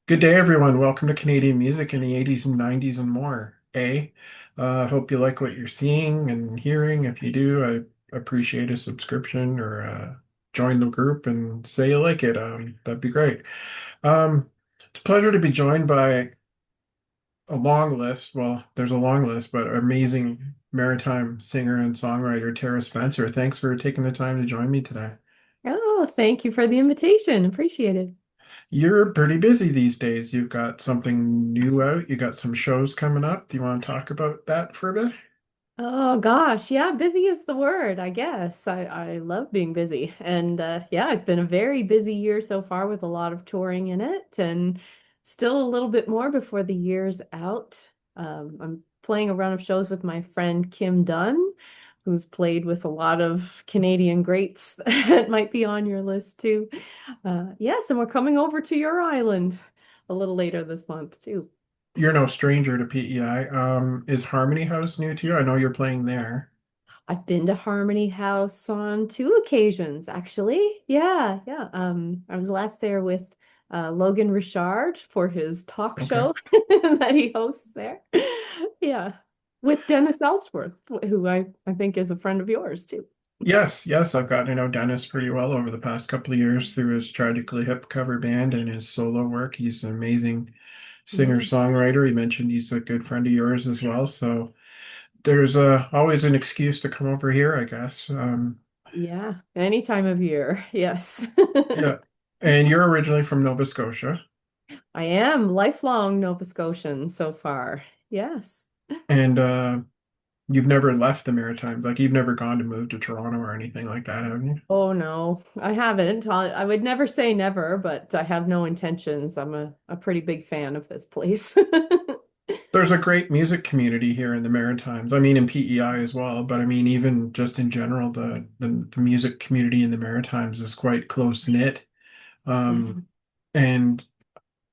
Good day, everyone. Welcome to Canadian music in the 80s and 90s and more. Hope you like what you're seeing and hearing. If you do, I appreciate a subscription or join the group and say you like it. That'd be great. It's a pleasure to be joined by a long list. Well, there's a long list, but amazing maritime singer and songwriter Terra Spencer. Thanks for taking the time to join me today. Oh, thank you for the invitation. Appreciate it. You're pretty busy these days. You've got something new out. You got some shows coming up. Do you want to talk about that for a bit? Oh gosh, yeah, busy is the word, I guess. I love being busy. And yeah, it's been a very busy year so far with a lot of touring in it and still a little bit more before the year's out. I'm playing a run of shows with my friend Kim Dunn, who's played with a lot of Canadian greats that might be on your list too. Yes, and we're coming over to your island a little later this month too. You're no stranger to PEI. Is Harmony House new to you? I know you're playing there. I've been to Harmony House on two occasions, actually. Yeah, yeah. I was last there with Logan Richard for his talk Okay. show that he hosts there. Yeah, with Dennis Ellsworth, who I think is a friend of yours too. Yes, yes, I've gotten to know Dennis pretty well over the past couple of years through his Tragically Hip cover band and his solo work. He's an amazing Yeah, singer-songwriter. He mentioned he's a good friend of yours as well. So there's always an excuse to come over here, I guess. yeah. Any time of year, yes. Yeah. And you're originally from Nova Scotia. I am lifelong Nova Scotian so far. Yes. And you've never left the Maritimes, like you've never gone to move to Toronto or anything like that, have you? Oh no, I haven't. I would never say never, but I have no intentions. I'm a pretty big fan of this place. There's a great music community here in the Maritimes. I mean, in PEI as well, but I mean, even just in general, the music community in the Maritimes is quite close knit. Um, Mhm. and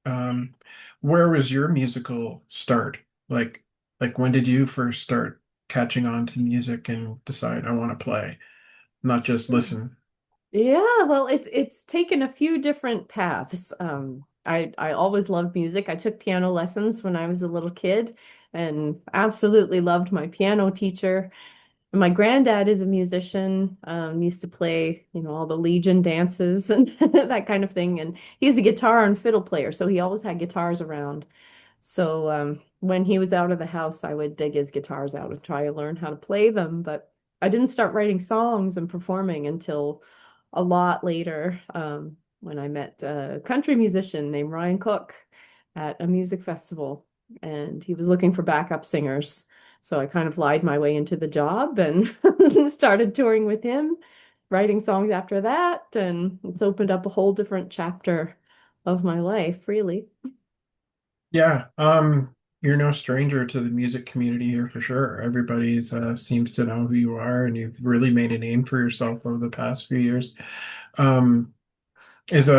um, where was your musical start? Like, like when did you first start catching on to music and decide I want to play, not just listen? Yeah, well, it's taken a few different paths. I always loved music. I took piano lessons when I was a little kid and absolutely loved my piano teacher. My granddad is a musician, used to play, all the Legion dances and that kind of thing. And he's a guitar and fiddle player, so he always had guitars around. So when he was out of the house, I would dig his guitars out and try to learn how to play them. But I didn't start writing songs and performing until a lot later, when I met a country musician named Ryan Cook at a music festival, and he was looking for backup singers. So I kind of lied my way into the job and started touring with him, writing songs after that, and it's opened up a whole different chapter of my life, really. Yeah, you're no stranger to the music community here for sure. Everybody's seems to know who you are, and you've really made a name for yourself over the past few years. Um, is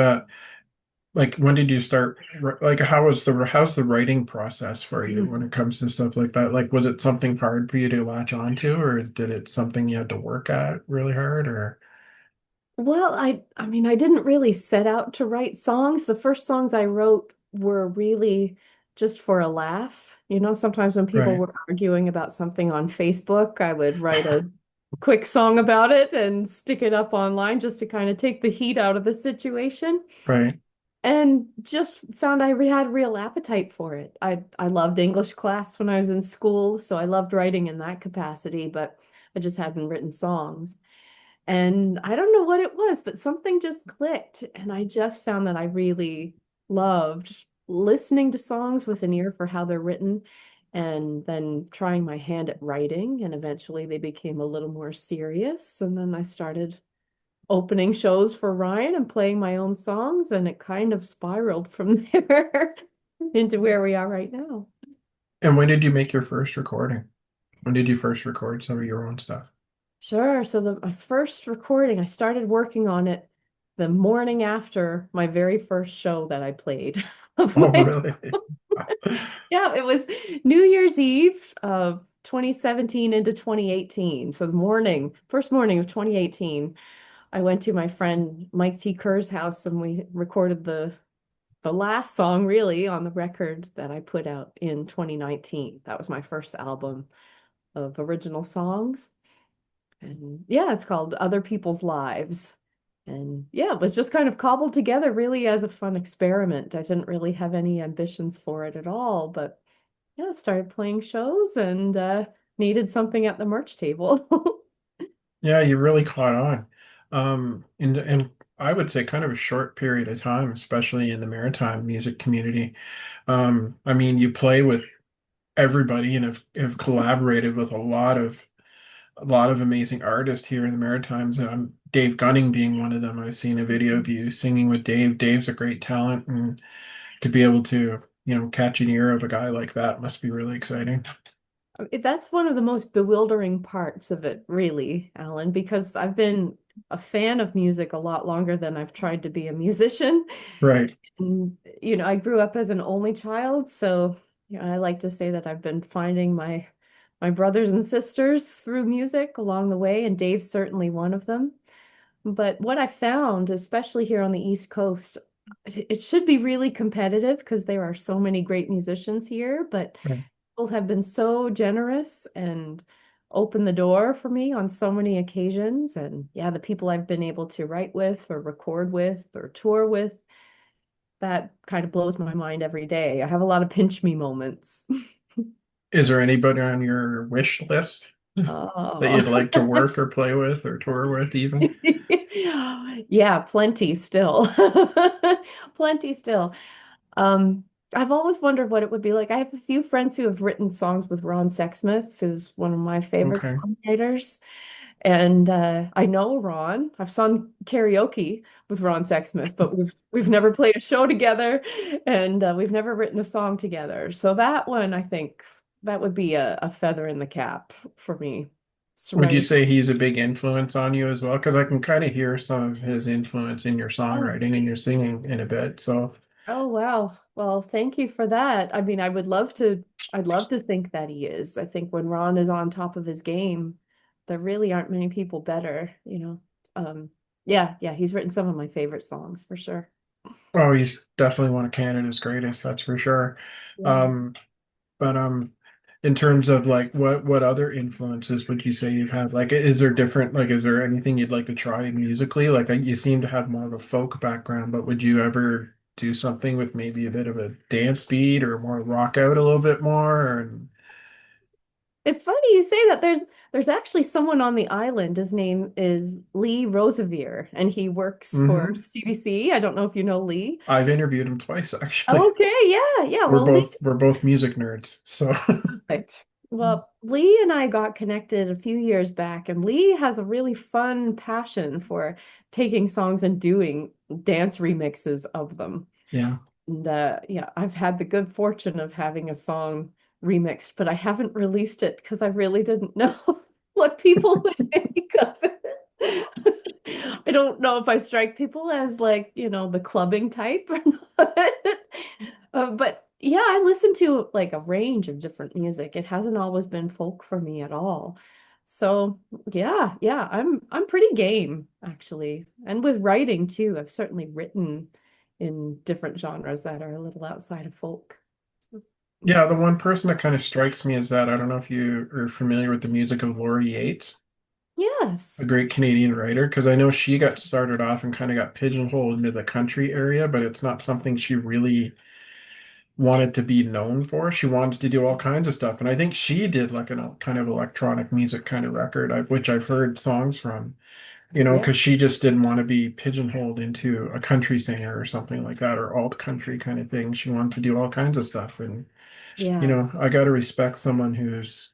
like when did you start? Like, how's the writing process for you when it comes to stuff like that? Like, was it something hard for you to latch onto, or did it something you had to work at really hard, or Well, I mean, I didn't really set out to write songs. The first songs I wrote were really just for a laugh. Sometimes when people right, were arguing about something on Facebook, I would write a quick song about it and stick it up online just to kind of take the heat out of the situation. right? And just found had real appetite for it. I loved English class when I was in school, so I loved writing in that capacity, but I just hadn't written songs. And I don't know what it was, but something just clicked. And I just found that I really loved listening to songs with an ear for how they're written and then trying my hand at writing. And eventually they became a little more serious. And then I started opening shows for Ryan and playing my own songs. And it kind of spiraled from there into where we are right now. And when did you make your first recording? When did you first record some of your own stuff? Sure. So my first recording, I started working on it the morning after my very first show that I played of Oh, my really? yeah, it was New Year's Eve of 2017 into 2018. So first morning of 2018, I went to my friend Mike T. Kerr's house and we recorded the the last song really on the record that I put out in 2019. That was my first album of original songs. And yeah, it's called Other People's Lives. And yeah, it was just kind of cobbled together really as a fun experiment. I didn't really have any ambitions for it at all, but yeah, started playing shows and needed something at the merch table. Yeah, you really caught on. And I would say kind of a short period of time, especially in the maritime music community. I mean, you play with everybody and have collaborated with a lot of amazing artists here in the Maritimes. Dave Gunning being one of them. I've seen a video of you singing with Dave. Dave's a great talent, and to be able to, catch an ear of a guy like that must be really exciting. That's one of the most bewildering parts of it, really, Alan, because I've been a fan of music a lot longer than I've tried to be a musician. Right. And, I grew up as an only child, so I like to say that I've been finding my brothers and sisters through music along the way, and Dave's certainly one of them. But what I found, especially here on the East Coast, it should be really competitive because there are so many great musicians here, but Right. people have been so generous and opened the door for me on so many occasions. And yeah, the people I've been able to write with or record with or tour with, that kind of blows my mind every day. I have a lot of pinch me moments. Is there anybody on your wish list that Oh. you'd like to work or play with or tour with even? Yeah, plenty still. Plenty still. Um, I've always wondered what it would be like. I have a few friends who have written songs with Ron Sexsmith, who's one of my favorite Okay. songwriters. And I know Ron. I've sung karaoke with Ron Sexsmith, but we've never played a show together, and we've never written a song together. So that one, I think, that would be a feather in the cap for me. To Would you write. say he's a big influence on you as well? Because I can kind of hear some of his influence in your Oh, songwriting and your singing in a bit. So, oh wow. Well, thank you for that. I mean, I'd love to think that he is. I think when Ron is on top of his game, there really aren't many people better. Um, yeah, yeah, he's written some of my favorite songs for sure. oh, he's definitely one of Canada's greatest, that's for sure. Yeah. Um, but in terms of like what other influences would you say you've had? Like, is there anything you'd like to try musically? Like, you seem to have more of a folk background, but would you ever do something with maybe a bit of a dance beat or more rock out a little bit more? It's funny you say that. There's actually someone on the island. His name is Lee Rosevere, and he works for Mm-hmm. CBC. I don't know if you know Lee. I've interviewed him twice actually. Okay, yeah, yeah. We're Well, Lee. both we're both music nerds, so Perfect. Well, Lee and I got connected a few years back, and Lee has a really fun passion for taking songs and doing dance remixes of them. yeah. And yeah, I've had the good fortune of having a song remixed, but I haven't released it because I really didn't know what people would make of it. I don't know if I strike people as like, the clubbing type or not. But yeah, I listen to like a range of different music. It hasn't always been folk for me at all. So yeah, yeah, I'm pretty game actually. And with writing too, I've certainly written in different genres that are a little outside of folk. So, yeah. Yeah, the one person that kind of strikes me is that I don't know if you are familiar with the music of Laurie Yates, a Yes. great Canadian writer, because I know she got started off and kind of got pigeonholed into the country area, but it's not something she really wanted to be known for. She wanted to do all kinds of stuff, and I think she did like a kind of electronic music kind of record, which I've heard songs from. Yeah. Because she just didn't want to be pigeonholed into a country singer or something like that, or alt country kind of thing. She wanted to do all kinds of stuff. And, Yeah. I got to respect someone who's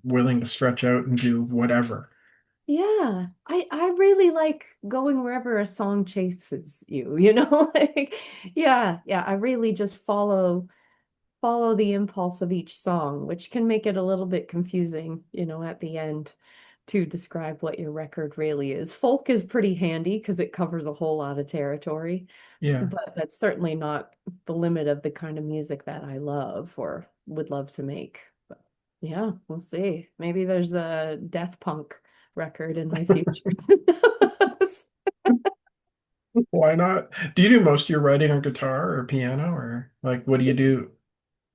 willing to stretch out and do whatever. Yeah. I really like going wherever a song chases you. Like yeah, yeah, I really just follow the impulse of each song, which can make it a little bit confusing, at the end to describe what your record really is. Folk is pretty handy because it covers a whole lot of territory, Yeah. but that's certainly not the limit of the kind of music that I love or would love to make. But yeah, we'll see. Maybe there's a death punk record in my future. Why not? Do you do most of your writing on guitar or piano, or like what do you do?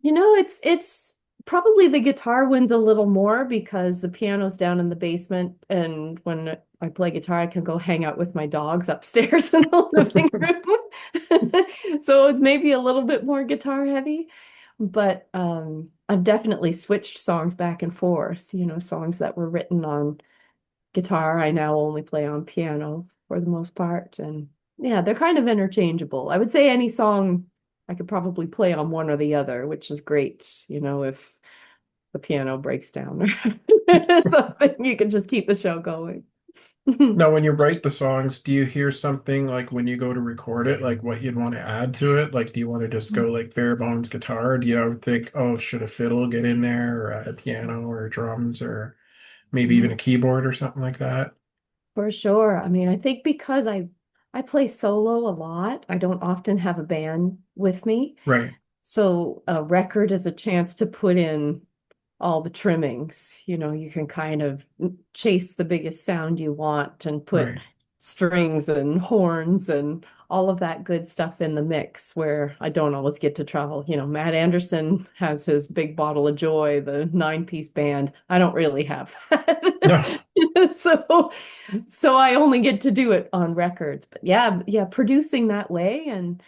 It's probably the guitar wins a little more because the piano's down in the basement, and when I play guitar, I can go hang out with my dogs upstairs in the living room. So it's maybe a little bit more guitar heavy, but I've definitely switched songs back and forth. Songs that were written on guitar, I now only play on piano for the most part. And yeah, they're kind of interchangeable. I would say any song I could probably play on one or the other, which is great, if the piano breaks down or something, you can just keep the show going. Now, when you write the songs, do you hear something like when you go to record it, like what you'd want to add to it? Like, do you want to just go like bare bones guitar? Or do you ever think, oh, should a fiddle get in there, or a piano, or drums, or maybe even a keyboard or something like that? For sure. I mean, I think because I play solo a lot, I don't often have a band with me. Right, So a record is a chance to put in all the trimmings. You can kind of chase the biggest sound you want and put right. strings and horns and all of that good stuff in the mix where I don't always get to travel. Matt Anderson has his Big Bottle of Joy, the nine-piece band. I don't really have that. No. So I only get to do it on records. But yeah, yeah, producing that way and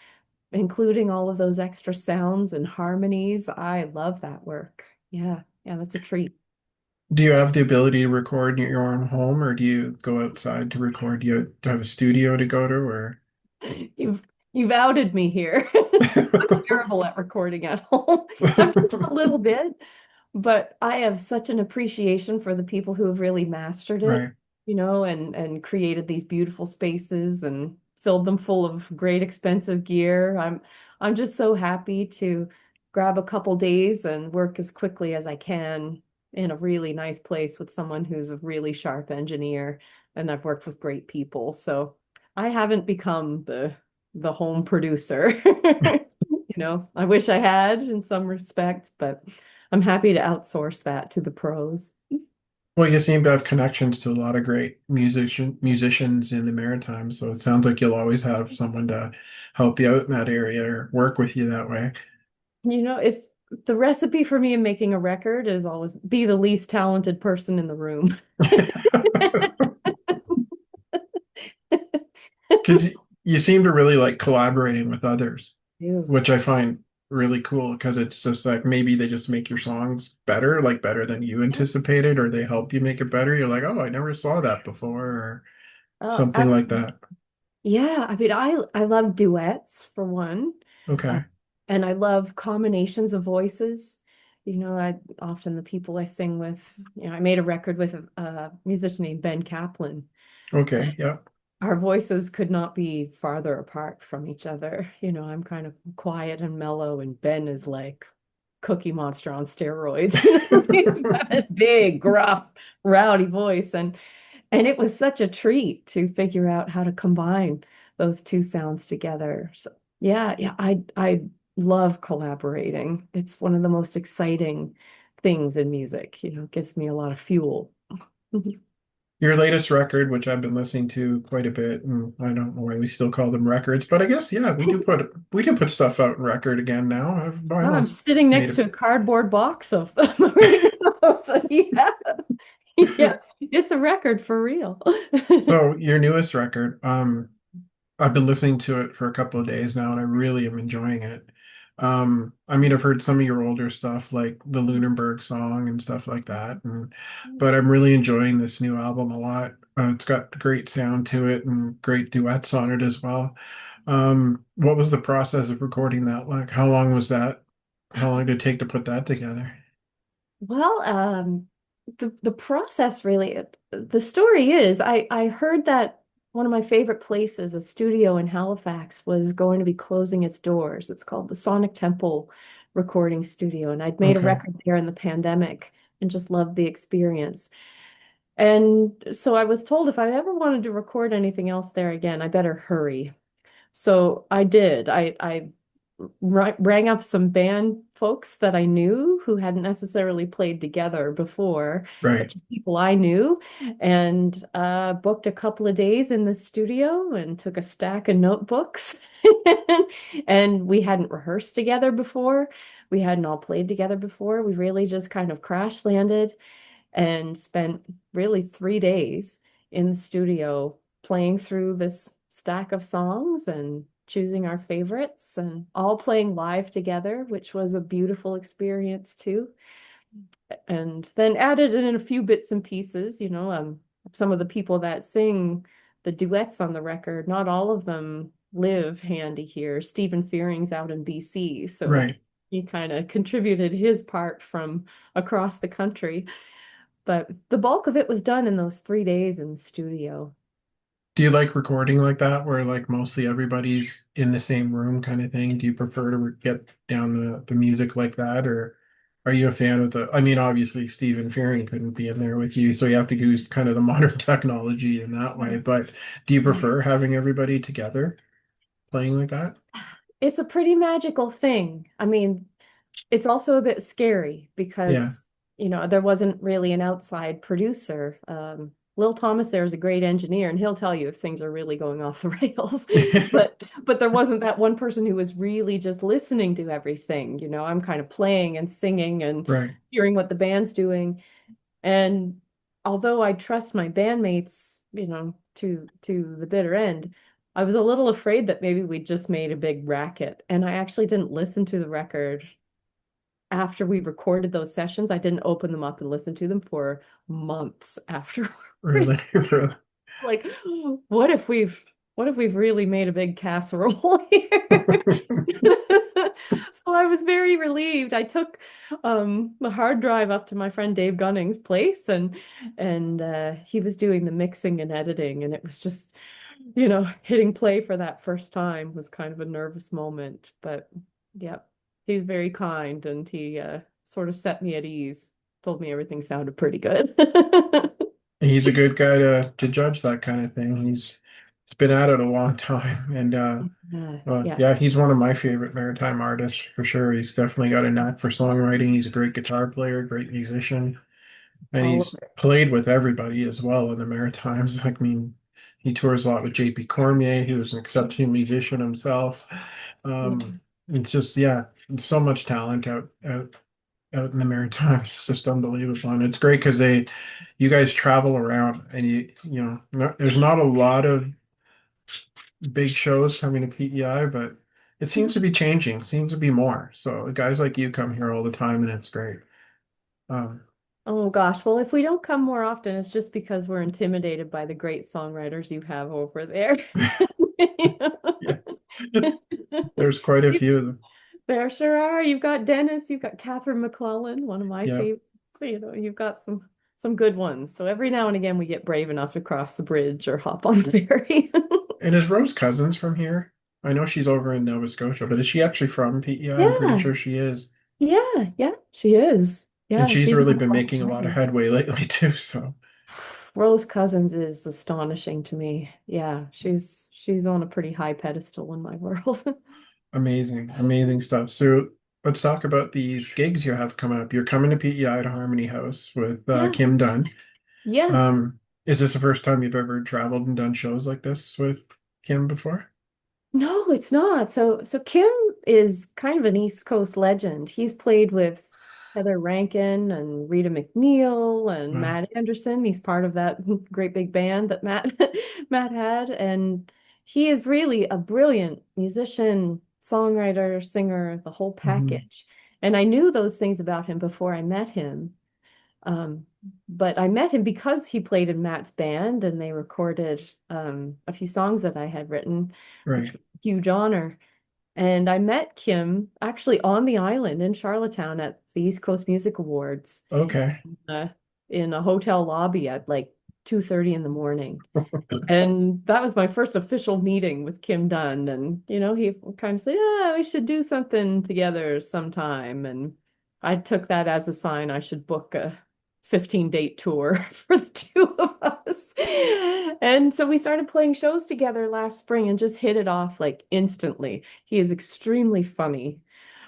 including all of those extra sounds and harmonies. I love that work. Yeah, yeah, that's a treat. Do you have the ability to record in your own home, or do you go outside to record? Do you have a studio to go to, or? You've you've outed me here. I'm terrible at recording at home. I've done a little bit, but I have such an appreciation for the people who have really mastered it, Right. and created these beautiful spaces and filled them full of great expensive gear. I'm just so happy to grab a couple days and work as quickly as I can in a really nice place with someone who's a really sharp engineer, and I've worked with great people. So I haven't become the home producer. I wish I had in some respects, but I'm happy to outsource that to the pros. Well, you seem to have connections to a lot of great musicians in the Maritime, so it sounds like you'll always have someone to help you out in that area or work with you that way. If the recipe for me in making a record is always be the least talented person in the room. Because you seem to really like collaborating with others, Ew. which I find really cool because it's just like maybe they just make your songs better, like better than you anticipated, or they help you make it better. You're like, oh, I never saw that before, or Oh, something like absolutely. that. Yeah, I mean, I love duets for one. Uh, Okay. and I love combinations of voices. I often the people I sing with, I made a record with a musician named Ben Kaplan. Okay. Yeah. Our voices could not be farther apart from each other. I'm kind of quiet and mellow, and Ben is like Cookie Monster on steroids. He's got a big, gruff, rowdy voice, and it was such a treat to figure out how to combine those two sounds together. So yeah, yeah, I love collaborating. It's one of the most exciting things in music. It gives me a lot of fuel. Your latest record, which I've been listening to quite a bit, and I don't know why we still call them records, but I guess yeah, we do put stuff out in record again now. I I'm almost sitting made next it. to a cardboard box of them right now. So yeah, yeah, it's a record for real. So your newest record, I've been listening to it for a couple of days now, and I really am enjoying it. I mean, I've heard some of your older stuff, like the Lunenburg song and stuff like that, but I'm really enjoying this new album a lot. It's got great sound to it and great duets on it as well. What was the process of recording that like? How long was that? How long did it take to put that together? Well, the process really, the story is, I heard that one of my favorite places, a studio in Halifax, was going to be closing its doors. It's called the Sonic Temple Recording Studio, and I'd made a Okay. record there in the pandemic and just loved the experience. And so I was told if I ever wanted to record anything else there again, I better hurry. So I did. I rang up some band folks that I knew who hadn't necessarily played together before, but Right. just people I knew, and booked a couple of days in the studio and took a stack of notebooks. And we hadn't rehearsed together before. We hadn't all played together before. We really just kind of crash landed and spent really 3 days in the studio playing through this stack of songs and choosing our favorites and all playing live together, which was a beautiful experience too. And then added in a few bits and pieces, some of the people that sing the duets on the record, not all of them live handy here. Stephen Fearing's out in BC, so Right. he kind of contributed his part from across the country. But the bulk of it was done in those 3 days in the studio. Do you like recording like that, where like mostly everybody's in the same room kind of thing? Do you prefer to get down the music like that, or are you a fan of the? I mean, obviously Stephen Fearing couldn't be in there with you, so you have to use kind of the modern technology in that way. Yeah. But do you Yeah. prefer having everybody together playing like that? It's a pretty magical thing. I mean, it's also a bit scary Yeah. because, there wasn't really an outside producer. Lil Thomas there is a great engineer, and he'll tell you if things are really going off the rails. But there wasn't that one person who was really just listening to everything. I'm kind of playing and singing and Right. hearing what the band's doing. And although I trust my bandmates, to the bitter end, I was a little afraid that maybe we just made a big racket. And I actually didn't listen to the record after we recorded those sessions. I didn't open them up and listen to them for months afterward. Really, really. Like, what if we've really made a big casserole here? So I was very relieved. I took the hard drive up to my friend Dave Gunning's place, and he was doing the mixing and editing, and it was just, hitting play for that first time was kind of a nervous moment. But yeah, he's very kind, and he sort of set me at ease, told me everything sounded pretty good. He's a good guy to judge that kind of thing. He's been at it a long time, and Yeah, yeah, he's one of my favorite Maritime artists for sure. He's definitely got a knack for songwriting. He's a great guitar player, great musician, and all he's over it. played with everybody as well in the Maritimes. I mean, he tours a lot with JP Cormier, who's an exceptional musician himself. Yeah. It's just yeah, so much talent out in the Maritimes. It's just unbelievable, and it's great because you guys travel around, and there's not a lot of big shows coming to PEI, but it seems to be changing, seems to be more. So guys like you come here all the time, and it's great. Um, Oh gosh, well, if we don't come more often, it's just because we're intimidated by the great songwriters you have over there. yeah, there's quite a You- few of them. There sure are. You've got Dennis, you've got Catherine McClellan, one of my Yeah, favorites. You've got some good ones. So every now and again we get brave enough to cross the bridge or hop on the ferry. and is Rose Cousins from here? I know she's over in Nova Scotia, but is she actually from PEI? I'm pretty Yeah, sure she is. yeah, she is. And Yeah, she's she's really on been Salt making a lot of Train. headway lately too. So Rose Cousins is astonishing to me. Yeah, she's on a pretty high pedestal in my world. amazing, amazing stuff. So let's talk about these gigs you have coming up. You're coming to PEI to Harmony House with Yeah. Kim Dunn. Yes. Um, is this the first time you've ever traveled and done shows like this with Kim before? No, it's not. So Kim is kind of an East Coast legend. He's played with Heather Rankin and Rita McNeil and Wow. Matt Anderson. He's part of that great big band that Matt Matt had. And he is really a brilliant musician, songwriter, singer, the whole Mhm. package. And I knew those things about him before I met him. Um, but I met him because he played in Matt's band and they recorded a few songs that I had written, which Right. was a huge honor. And I met Kim actually on the island in Charlottetown at the East Coast Music Awards Okay. uh, in a hotel lobby at like 2:30 in the morning. And that was my first official meeting with Kim Dunn. And, he kind of said, yeah, we should do something together sometime. And I took that as a sign I should book a 15-date tour for the two of us. Yes. And so we started playing shows together last spring and just hit it off like instantly. He is extremely funny,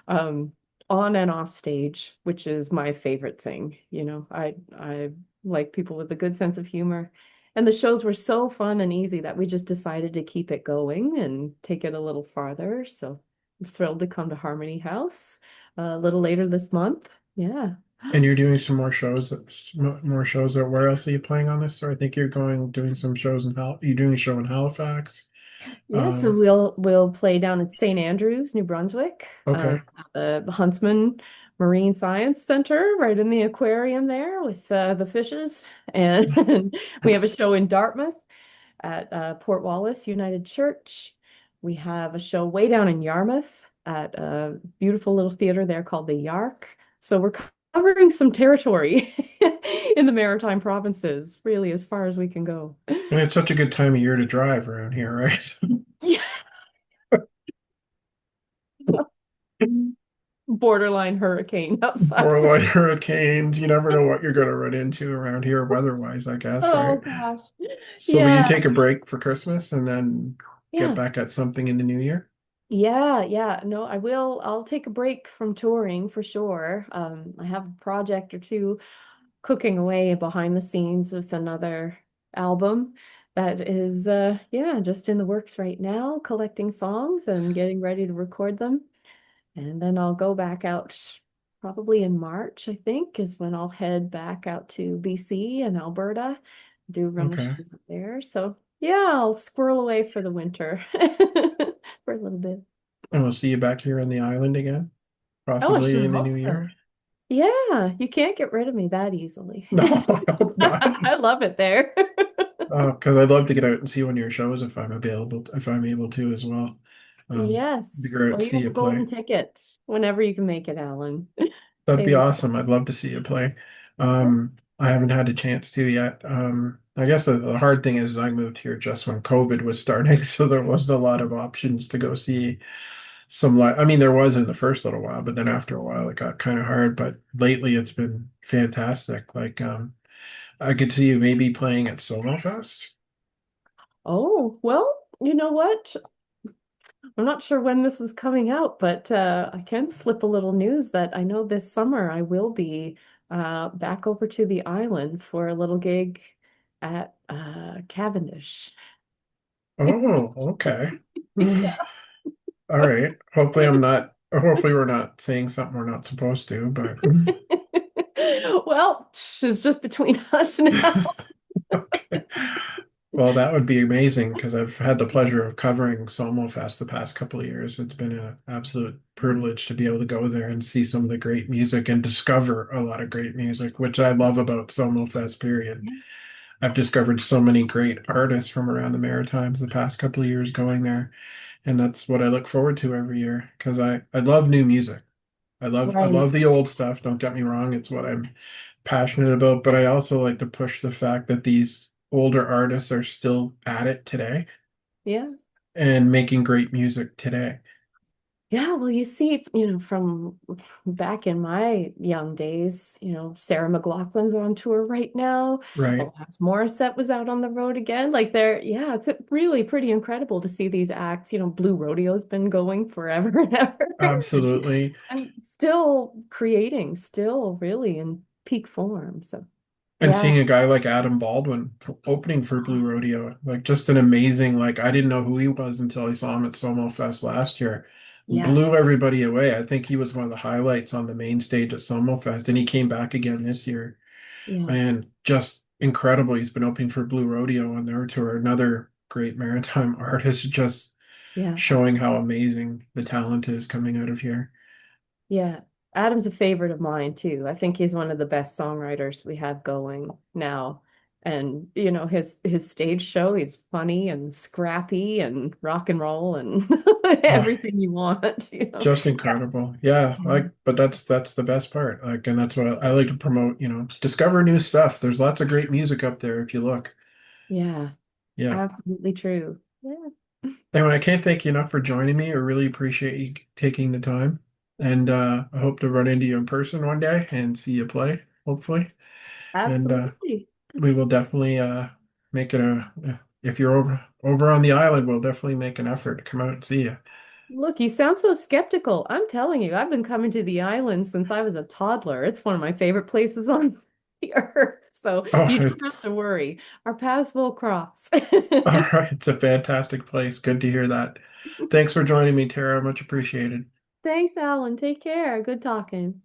um, on and off stage, which is my favorite thing. I like people with a good sense of humor. And the shows were so fun and easy that we just decided to keep it going and take it a little farther. So I'm thrilled to come to Harmony House a little later this month. Yeah. And you're doing some more shows, more shows. Where else are you playing on this? Or I think you're going doing some shows in you're doing a show in Halifax. Yeah, so Um, we'll play down at St. Andrews, New Brunswick, okay. at the Huntsman Marine Science Center, right in the aquarium there with the fishes. And we have a show in Dartmouth at Port Wallace United Church. We have a show way down in Yarmouth at a beautiful little theater there called the Yark. So we're covering some territory in the Maritime provinces, really as far as we can go. And it's such a good time of year to drive around here, right? Borderline hurricane outside. Borderline hurricanes. You never know what you're going to run into around here weather-wise, I guess, right? Oh gosh. So will you Yeah. take a break for Christmas and then get Yeah. back at something in the new year? Yeah, yeah. No, I will. I'll take a break from touring for sure. I have a project or two cooking away behind the scenes with another album that is yeah, just in the works right now, collecting songs and getting ready to record them. And then I'll go back out probably in March, I think, is when I'll head back out to BC and Alberta, do run the Okay. shows up there. So yeah, I'll squirrel away for the winter for a little bit. And we'll see you back here on the island again, Oh, I possibly sure in the hope new so. year. Yeah, you can't get rid of me that easily. No, I hope not. I love it there. Because I'd love to get out and see one of your shows if I'm available, if I'm able to as well. Be Yes. great Well, to you see have you a play. golden ticket whenever you can make it, Alan. That'd Say be the awesome. I'd love to see you play. word. I haven't had a chance to yet. I guess the hard thing is I moved here just when COVID was starting, so there wasn't a lot of options to go see some live. I mean, there was in the first little while, but then after a while it got kind of hard. But lately it's been fantastic. I could see you maybe playing at Solo Fest. Oh, well, you know what? I'm not sure when this is coming out, but I can slip a little news that I know this summer I will be back over to the island for a little gig at Cavendish. Oh, okay. Yeah. All right. Hopefully I'm not, or hopefully we're not saying something we're not supposed to, but Well, it's just between us now. okay. Well, that would be amazing because I've had the pleasure of covering Fest the past couple of years. It's been an absolute privilege to be able to go there and see some of the great music and discover a lot of great music, which I love about Fest, period. I've discovered so many great artists from around the Maritimes the past couple of years going there. And that's what I look forward to every year because I love new music. I Right. love the old stuff. Don't get me wrong, it's what I'm passionate about, but I also like to push the fact that these older artists are still at it today Yeah. and making great music today. Yeah, well, you see, from back in my young days, Sarah McLachlan's on tour right now. Right. Alanis Morissette was out on the road again. Like yeah, it's really pretty incredible to see these acts. Blue Rodeo's been going forever and ever Absolutely. and still creating, still really in peak form. So And yeah, seeing a guy like Adam Baldwin opening for Blue Rodeo, like just an amazing, like I didn't know who he was until I saw him at Somo Fest last year. yeah, Blew everybody away. I think he was one of the highlights on the main stage at Somo Fest, and he came back again this year. yeah, And just incredible. He's been opening for Blue Rodeo on their tour. Another great maritime artist, just yeah. showing how amazing the talent is coming out of here. Yeah, Adam's a favorite of mine too. I think he's one of the best songwriters we have going now. And his stage show, he's funny and scrappy and rock and roll and Oh, everything you want. just incredible. Yeah, Yeah. but that's the best part. Like, and that's what I like to promote, discover new stuff. There's lots of great music up there if you look. Yeah, Yeah. absolutely true. Yeah. Anyway, I can't thank you enough for joining me. I really appreciate you taking the time. And I hope to run into you in person one day and see you play, hopefully. And Absolutely. we will Yes. definitely make it a if you're over on the island, we'll definitely make an effort to come out and see you. Look, you sound so skeptical. I'm telling you, I've been coming to the island since I was a toddler. It's one of my favorite places on the earth. So Oh, you don't have it's to worry. Our paths will cross. all right. It's a fantastic place. Good to hear that. Thanks for joining me, Tara. Much appreciated. Thanks, Alan. Take care. Good talking.